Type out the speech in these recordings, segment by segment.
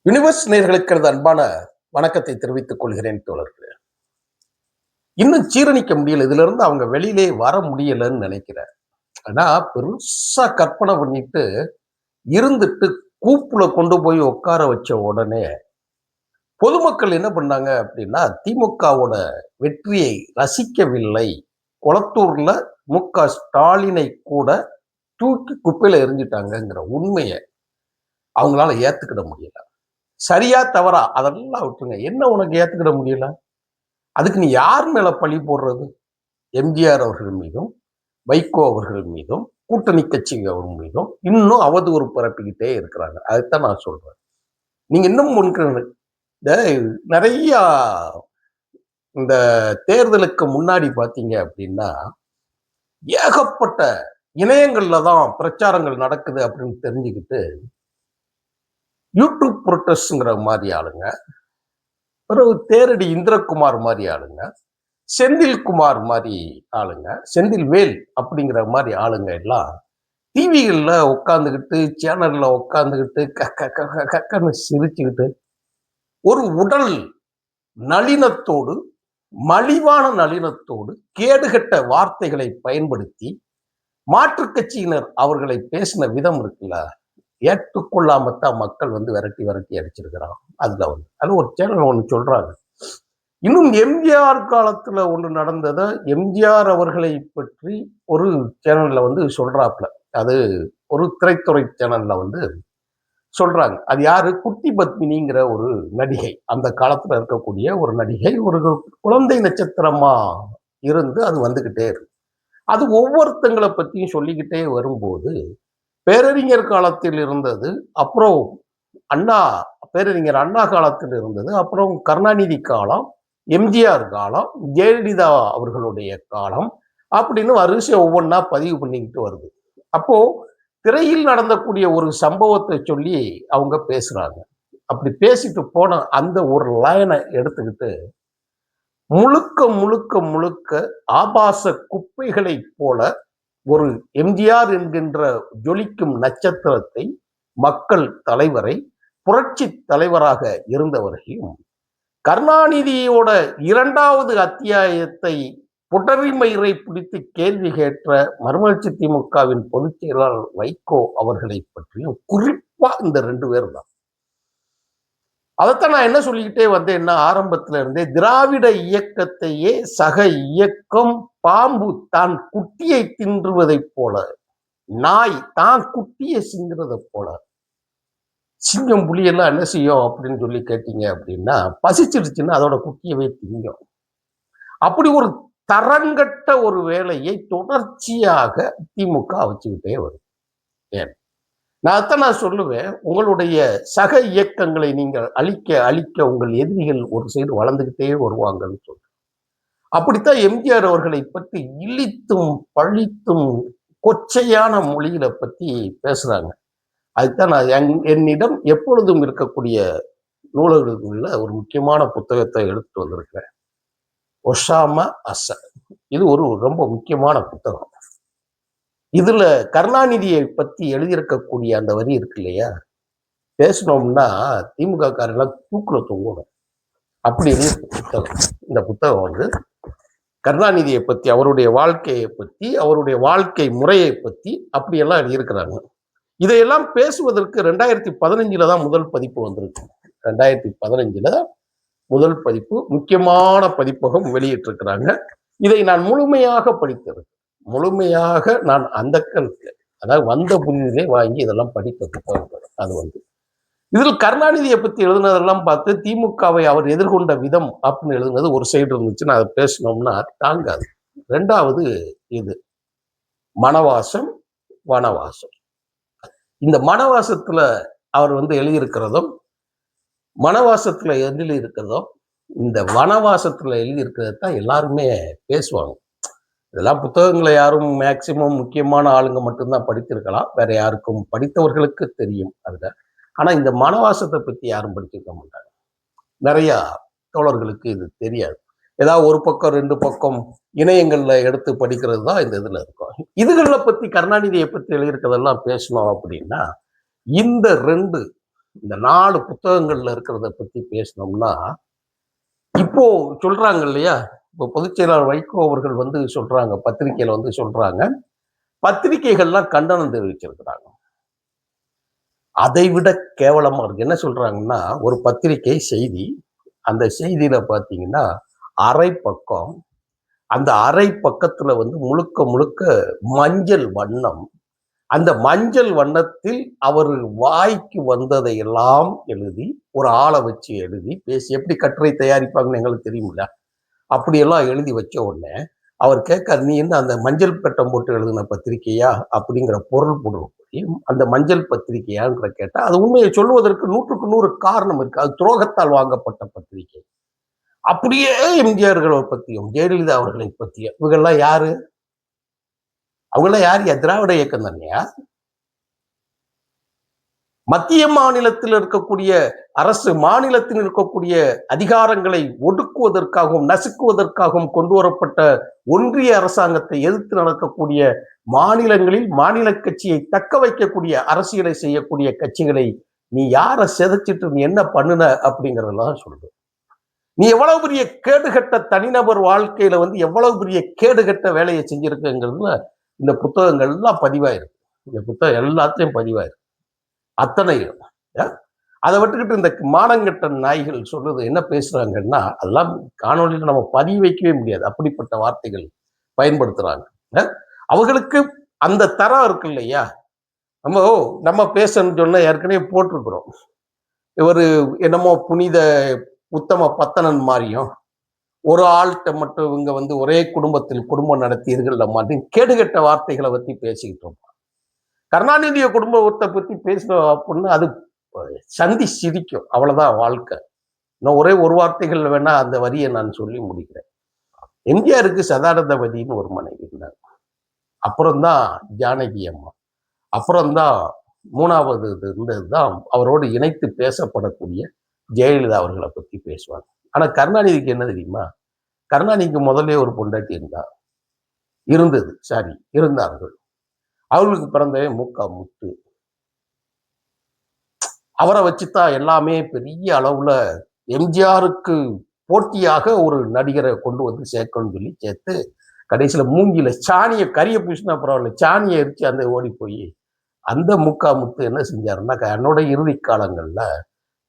Universe நேர்களுக்கு அன்பான வணக்கத்தை தெரிவித்துக் கொள்கிறேன் தோழர்களே. இன்னும் ஜீரணிக்க முடியல, இதுல இருந்து அவங்க வெளியிலே வர முடியலன்னு நினைக்கிறேன். ஆனா பெருசா கற்பனை பண்ணிட்டு இருந்துட்டு கூப்புல கொண்டு போய் உட்கார வச்ச உடனே பொதுமக்கள் என்ன பண்ணாங்க அப்படின்னா, திமுகவோட வெற்றியை ரசிக்கவில்லை. கொளத்தூர்ல மு.க.ஸ்டாலினை கூட தூக்கி குப்பையில எறிஞ்சிட்டாங்கங்கிற உண்மையை அவங்களால ஏத்துக்கிட முடியல. சரியா தவறா அதெல்லாம் விட்டுருங்க. என்ன உனக்கு ஏத்துக்கிட முடியல? அதுக்கு நீ யார் மேல பழி போடுறது? எம்ஜிஆர் அவர்கள் மீதும், வைகோ அவர்கள் மீதும், கூட்டணி கட்சிகள் மீதும் இன்னும் அவதூறு பரப்பிக்கிட்டே இருக்கிறாங்க. அதைத்தான் நான் சொல்றேன். நீங்க இன்னும் இந்த நிறைய இந்த தேர்தலுக்கு முன்னாடி பாத்தீங்க அப்படின்னா, ஏகப்பட்ட இணையங்கள்ல தான் பிரச்சாரங்கள் நடக்குது அப்படின்னு தெரிஞ்சுக்கிட்டு யூடியூப் புரொட்டஸ்ட்ங்கிற மாதிரி ஆளுங்க, பிறகு தேரடி இந்திரகுமார் மாதிரி ஆளுங்க, செந்தில்குமார் மாதிரி ஆளுங்க, செந்தில் வேல் அப்படிங்கிற மாதிரி ஆளுங்க எல்லாம் டிவிகள்ல உட்காந்துக்கிட்டு சேனல்ல உட்காந்துக்கிட்டு கக்கன்னு சிரிச்சுக்கிட்டு ஒரு உடல் நளினத்தோடு, மலிவான நளினத்தோடு கேடுகட்ட வார்த்தைகளை பயன்படுத்தி மாற்றுக் கட்சியினர் அவர்களை பேசின விதம் இருக்குல்ல, ஏற்றுக்கொள்ளாமத்தான் மக்கள் விரட்டி விரட்டி அடிச்சிருக்கிறான். அது ஒரு சேனல் ஒன்று சொல்றாங்க. இன்னும் எம்ஜிஆர் காலத்துல ஒன்று நடந்ததை எம்ஜிஆர் அவர்களை பற்றி ஒரு சேனல்ல சொல்றாப்ல. அது ஒரு திரைத்துறை சேனல்ல சொல்றாங்க. அது யாரு? குட்டி பத்மினிங்கிற ஒரு நடிகை, அந்த காலத்துல இருக்கக்கூடிய ஒரு நடிகை, ஒரு குழந்தை நட்சத்திரமா இருந்து அது வந்துகிட்டே இருக்கு. அது ஒவ்வொருத்தங்களை பத்தியும் சொல்லிக்கிட்டே வரும்போது, பேரறிஞர் காலத்தில் இருந்தது, அப்புறம் பேரறிஞர் அண்ணா காலத்தில் இருந்தது, அப்புறம் கருணாநிதி காலம், எம்ஜிஆர் காலம், ஜெயலலிதா அவர்களுடைய காலம் அப்படின்னு வரிசை ஒவ்வொன்றா பதிவு பண்ணிக்கிட்டு வருது. அப்போ திரையில் நடந்தக்கூடிய ஒரு சம்பவத்தை சொல்லி அவங்க பேசுறாங்க. அப்படி பேசிட்டு போன அந்த ஒரு லைனை எடுத்துக்கிட்டு முழுக்க முழுக்க முழுக்க ஆபாச குப்பைகளை போல ஒரு எம்ஜிஆர் என்கின்ற ஜொலிக்கும் நட்சத்திரத்தை, மக்கள் தலைவரை, புரட்சி தலைவராக இருந்தவரையும், கருணாநிதியோட 2வது அத்தியாயத்தை புடரிமயிரை பிடித்து கேள்வி கேட்ட மறுமலர்ச்சி திமுகவின் பொதுச் செயலாளர் வைகோ அவர்களை பற்றியும் குறிப்பா இந்த 2 பேர் தான். அதைத்தான் நான் என்ன சொல்லிக்கிட்டே வந்தேன்னா, ஆரம்பத்துல இருந்தே திராவிட இயக்கத்தையே சக இயக்கம் பாம்பு தான் குட்டியை தின்றுவதைப் போல, நாய் தான் குட்டியை சிந்துறதை போல, சிங்கம் புலியெல்லாம் என்ன செய்யும் அப்படின்னு சொல்லி கேட்டீங்க அப்படின்னா, பசிச்சிருச்சுன்னா அதோட குட்டியவே திங்கும். அப்படி ஒரு தரங்கட்ட ஒரு வேலையை தொடர்ச்சியாக திமுக வச்சுக்கிட்டே வரும். ஏன் நான் சொல்லுவேன், உங்களுடைய சக இயக்கங்களை நீங்கள் அழிக்க அழிக்க உங்கள் எதிரிகள் ஒரு சைடு வளர்ந்துகிட்டே வருவாங்கன்னு சொல்றேன். அப்படித்தான் எம்ஜிஆர் அவர்களை பற்றி இழித்தும் பழித்தும் கொச்சையான மொழிகளை பத்தி பேசுறாங்க. அதுதான் நான் என்னிடம் எப்பொழுதும் இருக்கக்கூடிய நூலகங்களுக்குள்ள ஒரு முக்கியமான புத்தகத்தை எடுத்துட்டு வந்திருக்கிறேன். ஒசாமா அசன். இது ஒரு ரொம்ப முக்கியமான புத்தகம். இதுல கருணாநிதியை பத்தி எழுதியிருக்கக்கூடிய அந்த வரி இருக்கு இல்லையா, பேசணும்னா திமுக காரெல்லாம் தூக்குல தொங்கணும் அப்படின்னு புத்தகம். இந்த புத்தகம் கருணாநிதியை பத்தி, அவருடைய வாழ்க்கையை பத்தி, அவருடைய வாழ்க்கை முறையை பத்தி அப்படியெல்லாம் எழுதியிருக்கிறாங்க. இதையெல்லாம் பேசுவதற்கு 2015 தான் முதல் பதிப்பு வந்திருக்கு. 2015 முதல் பதிப்பு, முக்கியமான பதிப்பகம் வெளியிட்டிருக்கிறாங்க. இதை நான் முழுமையாக படித்திருக்கேன். முழுமையாக நான் அந்த அதாவது வந்த புதிதிலே வாங்கி இதெல்லாம் படித்த புத்தகம். அது இதில் கருணாநிதியை பத்தி எழுதுனதெல்லாம் பார்த்து திமுகவை அவர் எதிர்கொண்ட விதம் அப்படின்னு எழுதுனது ஒரு சைடு இருந்துச்சு. நான் அதை பேசணும்னா தாங்காது. 2வது இது மனவாசம், வனவாசம். இந்த மனவாசத்துல அவர் எழுதியிருக்கிறதும், மனவாசத்துல எழுதியிருக்கிறதும், இந்த வனவாசத்துல எழுதியிருக்கிறத தான் எல்லாருமே பேசுவாங்க. இதெல்லாம் புத்தகங்களை யாரும் மேக்சிமம் முக்கியமான ஆளுங்க மட்டும்தான் படித்திருக்கலாம். வேற யாருக்கும் படித்தவர்களுக்கு தெரியும் அதுல. ஆனா இந்த மனவாசத்தை பத்தி யாரும் படிச்சிருக்க மாட்டாங்க. நிறைய தோழர்களுக்கு இது தெரியாது. ஏதாவது ஒரு பக்கம் 2 பக்கம் இணையங்கள்ல எடுத்து படிக்கிறது தான் இந்த இதுல இருக்கும். இதுகளை பத்தி, கருணாநிதியை பத்தி எழுதியிருக்கிறதெல்லாம் பேசணும் அப்படின்னா இந்த 2 இந்த 4 புத்தகங்கள்ல இருக்கிறத பத்தி பேசணும்னா, இப்போ சொல்றாங்க இல்லையா? இப்போ பொதுச் செயலாளர் வைகோ அவர்கள் வந்து சொல்றாங்க, பத்திரிக்கையில வந்து சொல்றாங்க. பத்திரிக்கைகள்லாம் கண்டனம் தெரிவிச்சிருக்கிறாங்க. அதை விட கேவலமா இருக்கு. என்ன சொல்றாங்கன்னா, ஒரு பத்திரிகை செய்தி, அந்த செய்தியில பார்த்தீங்கன்னா, அரை பக்கம். அந்த அரை பக்கத்துல வந்து முழுக்க முழுக்க மஞ்சள் வண்ணம். அந்த மஞ்சள் வண்ணத்தில் அவர் வாய்க்கு வந்ததை எல்லாம் எழுதி, ஒரு ஆள வச்சு எழுதி, பேசி எப்படி கட்டுரை தயாரிப்பாங்கன்னு எங்களுக்கு தெரியும்ல. அப்படியெல்லாம் எழுதி வச்ச உடனே, அவர் கேட்காரு, "நீ என்ன அந்த மஞ்சள் பட்டம் போட்டு எழுதின பத்திரிக்கையா?" அப்படிங்கிற பொருள் போய், அந்த மஞ்சள் பத்திரிக்கையான்ற கேட்டா, அது உண்மையை சொல்வதற்கு 100க்கு 100 காரணம் இருக்கு. அது துரோகத்தால் வாங்கப்பட்ட பத்திரிகை. அப்படியே எம்ஜிஆர்களை பத்தியும், ஜெயலலிதா அவர்களை பத்தியும், இவங்கெல்லாம் யாரு? அவங்கெல்லாம் யாருயா? திராவிட இயக்கம் தானயா? மத்திய மாநிலத்தில் இருக்கக்கூடிய அரசு, மாநிலத்தில் இருக்கக்கூடிய அதிகாரங்களை ஒடுக்குவதற்காகவும் நசுக்குவதற்காகவும் கொண்டு வரப்பட்ட ஒன்றிய அரசாங்கத்தை எதிர்த்து நடக்கக்கூடிய மாநிலங்களில் மாநில கட்சியை தக்க வைக்கக்கூடிய அரசியலை செய்யக்கூடிய கட்சிகளை நீ யாரை சிதைச்சிட்டு நீ என்ன பண்ணுன அப்படிங்கறதெல்லாம் சொல்லுது. நீ எவ்வளவு பெரிய கேடுகட்ட தனிநபர் வாழ்க்கையில வந்து எவ்வளவு பெரிய கேடுகட்ட வேலையை செஞ்சிருக்குங்கிறதுல இந்த புத்தகங்கள் எல்லாம் பதிவாயிருக்கு. இந்த புத்தகம் எல்லாத்தையும் பதிவாயிருக்கு. அத்தனையும். அதை விட்டுக்கிட்டு இந்த மானங்கெட்ட நாய்கள் சொல்றது என்ன பேசுறாங்கன்னா, அதெல்லாம் காணொலியில நம்ம பதிவு வைக்கவே முடியாது. அப்படிப்பட்ட வார்த்தைகள் பயன்படுத்துறாங்க. அவர்களுக்கு அந்த தரம் இருக்கு இல்லையா? நம்ம பேசணும்னு சொன்னா ஏற்கனவே போட்டிருக்கிறோம். ஒரு என்னமோ புனித உத்தம பத்தனன் மாதிரியும், ஒரு ஆள்கிட்ட மட்டும் இவங்க வந்து ஒரே குடும்பத்தில் குடும்பம் நடத்தியர்கள் மாதிரி கேடுகட்ட வார்த்தைகளை பத்தி பேசிக்கிட்டு இருக்கோம். கருணாநிதிய குடும்பத்தை பத்தி பேசணும் அப்படின்னு அது சந்தி சிரிக்கும். அவ்வளவுதான் வாழ்க்கை. இன்னும் ஒரே ஒரு வார்த்தைகள் வேணா அந்த வரியை நான் சொல்லி முடிக்கிறேன். எம்ஜிஆருக்கு சதானந்தவதினு ஒரு மனைவி இருந்தாங்க. அப்புறம்தான் ஜானகி அம்மா. அப்புறம்தான் 3வது இருந்ததுதான் அவரோடு இணைத்து பேசப்படக்கூடிய ஜெயலலிதா அவர்களை பத்தி பேசுவாங்க. ஆனா கருணாநிதிக்கு என்ன தெரியுமா? கருணாநிதிக்கு முதல்ல ஒரு பொண்டாட்டி இருந்தார்கள். அவர்களுக்கு பிறந்தவன் மூக்கா முத்து. அவரை வச்சுதான் எல்லாமே பெரிய அளவுல எம்ஜிஆருக்கு போட்டியாக ஒரு நடிகரை கொண்டு வந்து சேர்க்கணும்னு சொல்லி சேர்த்து, கடைசியில மூங்கில சாணியை கரிய பூசினா பரவாயில்ல, சாணியை எரிச்சு அந்த ஓடி போய் அந்த மூக்கா முத்து என்ன செஞ்சாருன்னா, என்னோட இறுதி காலங்கள்ல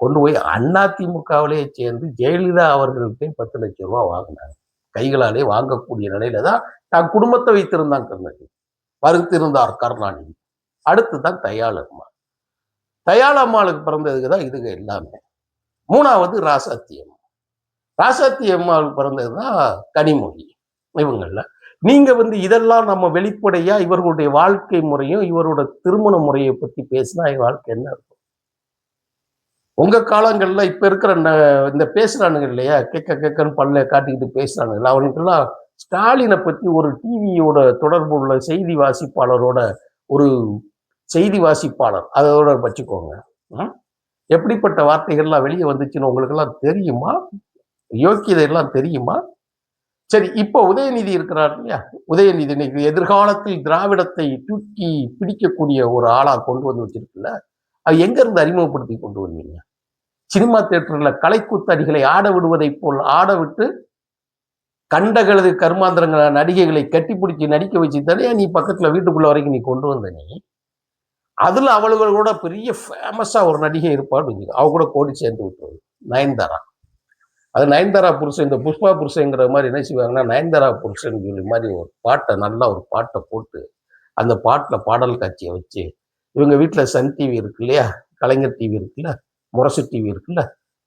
கொண்டு போய் அதிமுகவிலே சேர்ந்து ஜெயலலிதா அவர்கள்ட்டே 10 லட்சம் ரூபாய் வாங்கினாங்க. கைகளாலே வாங்கக்கூடிய நிலையில தான் தான் குடும்பத்தை வைத்திருந்தாங்க கருணாநிதி. வருத்திருந்தார் கருணாநிதி. அடுத்துதான் தயாளம்மா. தயாளம்மாளுக்கு பிறந்ததுக்கு தான் இதுங்க எல்லாமே. 3வது ராசாத்தி அம்மா. ராசாத்தி அம்மாவுக்கு பிறந்ததுதான் கனிமொழி. இவங்கள்ல நீங்க வந்து இதெல்லாம் நம்ம வெளிப்படையா இவர்களுடைய வாழ்க்கை முறையும் இவரோட திருமண முறையை பத்தி பேசினா வாழ்க்கை என்ன இருக்கும்? உங்க காலங்கள்ல இப்ப இருக்கிற இந்த பேசுறானுங்க இல்லையா, கேக்கன்னு பல்ல காட்டிக்கிட்டு பேசுறானுங்களா, அவனுக்கெல்லாம் ஸ்டாலினை பத்தி ஒரு டிவியோட தொடர்பு உள்ள செய்தி வாசிப்பாளரோட ஒரு செய்தி வாசிப்பாளர் அதோட வச்சுக்கோங்க. எப்படிப்பட்ட வார்த்தைகள்லாம் வெளியே வந்துச்சுன்னு உங்களுக்கு எல்லாம் தெரியுமா? யோக்கியதை எல்லாம் தெரியுமா? சரி, இப்ப உதயநிதி இருக்கிறார் இல்லையா? உதயநிதி இன்னைக்கு எதிர்காலத்தில் திராவிடத்தை தூக்கி பிடிக்கக்கூடிய ஒரு ஆளா கொண்டு வந்து வச்சிருக்குல்ல, அது எங்க இருந்து அறிமுகப்படுத்தி கொண்டு வந்தீங்க? சினிமா தியேட்டர்ல கலைக்கூத்தடிகளை ஆட விடுவதை போல் ஆட விட்டு கண்டகளது கர்மாந்திரங்கள நடிகைகளை கட்டிப்பிடிச்சு நடிக்க வச்சு தானே நீ பக்கத்துல வீட்டுக்குள்ள வரைக்கும் நீ கொண்டு வந்த நீ. அதுல அவளுகளோட பெரிய ஃபேமஸா ஒரு நடிகை இருப்பாள். அவ கூட கோடி சேர்ந்து விட்டுருவது நயன்தாரா. அது நயன்தாரா புருஷன், இந்த புஷ்பா புருஷங்கிற மாதிரி என்ன செய்வாங்கன்னா, நயன்தாரா புருஷன் சொல்லி மாதிரி ஒரு பாட்டை நல்லா ஒரு பாட்டை போட்டு அந்த பாட்டுல பாடல் காட்சியை வச்சு இவங்க வீட்டுல சன் டிவி இருக்கு இல்லையா, கலைஞர் டிவி இருக்குல்ல, முரசு டிவி இருக்குல்ல,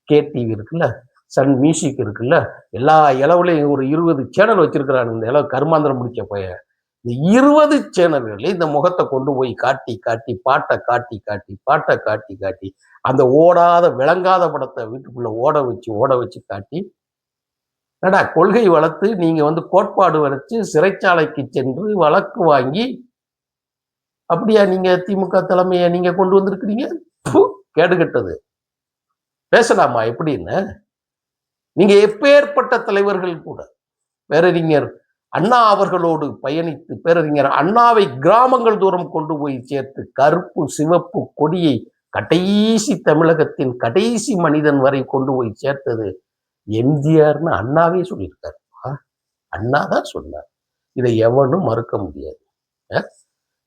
கே டிவி இருக்குல்ல, சன் மியூசிக் இருக்குல்ல, எல்லா இளவுலையும் ஒரு 20 சேனல் வச்சிருக்கிறாங்க. இந்த இளவு கருமாந்திரம் முடிச்ச பையன் இந்த 20 சேனல்களே இந்த முகத்தை கொண்டு போய் காட்டி காட்டி பாட்டை காட்டி காட்டி பாட்டை காட்டி காட்டி அந்த ஓடாத விளங்காத படத்தை வீட்டுக்குள்ள ஓட வச்சு காட்டி, என்னடா கொள்கை வளர்த்து நீங்க வந்து கோட்பாடு வளைச்சு சிறைச்சாலைக்கு சென்று வழக்கு வாங்கி அப்படியா நீங்க திமுக தலைமையை நீங்க கொண்டு வந்திருக்கிறீங்க? கேடுகட்டது. பேசலாமா எப்படின்னு? நீங்க எப்பேற்பட்ட தலைவர்கள் கூட பேரறிஞர் அண்ணா அவர்களோடு பயணித்து பேரறிஞர் அண்ணாவை கிராமங்கள் தூரம் கொண்டு போய் சேர்த்து கருப்பு சிவப்பு கொடியை கடைசி தமிழகத்தின் கடைசி மனிதன் வரை கொண்டு போய் சேர்த்தது எம்ஜிஆர்னு அண்ணாவே சொல்லியிருக்காரு. அண்ணா தான் சொன்னார். இதை எவனும் மறுக்க முடியாது.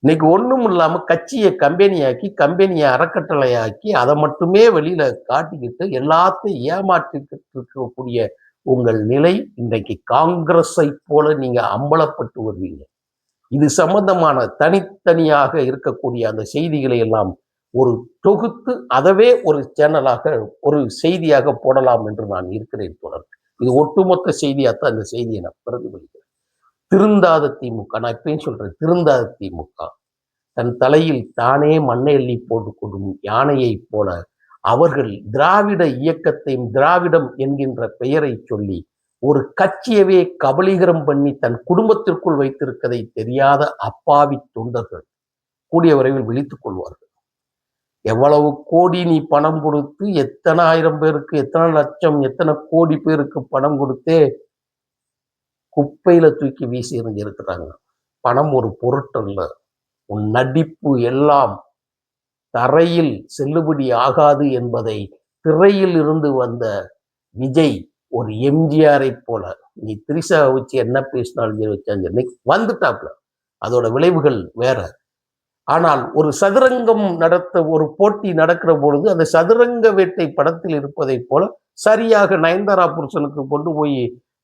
இன்னைக்கு ஒண்ணும் இல்லாம கட்சியை கம்பெனியாக்கி, கம்பெனியை அறக்கட்டளையாக்கி, அதை மட்டுமே வெளியில காட்டிக்கிட்டு எல்லாத்தையும் ஏமாற்றிக்கிட்டு இருக்கக்கூடிய உங்கள் நிலை இன்றைக்கு காங்கிரஸை போல நீங்க அம்பலப்பட்டு வருவீங்க. இது சம்பந்தமான தனித்தனியாக இருக்கக்கூடிய அந்த செய்திகளை எல்லாம் ஒரு தொகுத்து அதவே ஒரு சேனலாக ஒரு செய்தியாக போடலாம் என்று நான் இருக்கிறேன் தொடர். இது ஒட்டுமொத்த செய்தியாத்தான் இந்த செய்தியை நான் பிரதிபலிக்கிறேன். திருந்தாத திமுக, நான் இப்பயும் சொல்றேன், திருந்தாத திமுக தன் தலையில் தானே மண்ணை எள்ளி போட்டுக் கொள்ளும் யானையை போல அவர்கள் திராவிட இயக்கத்தையும் திராவிடம் என்கின்ற பெயரை சொல்லி ஒரு கட்சியவே கபலீகரம் பண்ணி தன் குடும்பத்திற்குள் வைத்திருக்கதை தெரியாத அப்பாவி தொண்டர்கள் கூடிய விரைவில் விழித்துக் கொள்வார்கள். எவ்வளவு கோடி நீ பணம் கொடுத்து எத்தனை ஆயிரம் பேருக்கு, எத்தனை லட்சம், எத்தனை கோடி பேருக்கு பணம் கொடுத்தே குப்பையில தூக்கி வீசி எறிஞ்சிருக்கிறாங்க. பணம் ஒரு பொருட்டல்ல. உன் நடிப்பு எல்லாம் தரையில் செல்லுபடி ஆகாது என்பதை திரையில் இருந்து வந்த விஜய் ஒரு எம்ஜிஆரை போல, நீ திரிசா வச்சு என்ன பேசினாலும் வச்சாங்க வந்துட்டாப்ல. அதோட விளைவுகள் வேற. ஆனால் ஒரு சதுரங்கம் ஒரு போட்டி நடக்கிற பொழுது அந்த சதுரங்க வேட்டை படத்தில் இருப்பதை போல சரியாக நயன்தாரா புருஷனுக்கு கொண்டு போய்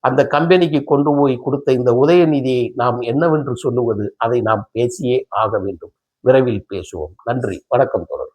அந்த கம்பெனிக்கு கொண்டு போய் கொடுத்த இந்த உதயநிதியை நாம் என்னவென்று சொல்லுவது? அதை நாம் பேசியே ஆக வேண்டும். விரைவில் பேசுவோம். நன்றி, வணக்கம் தொடர்.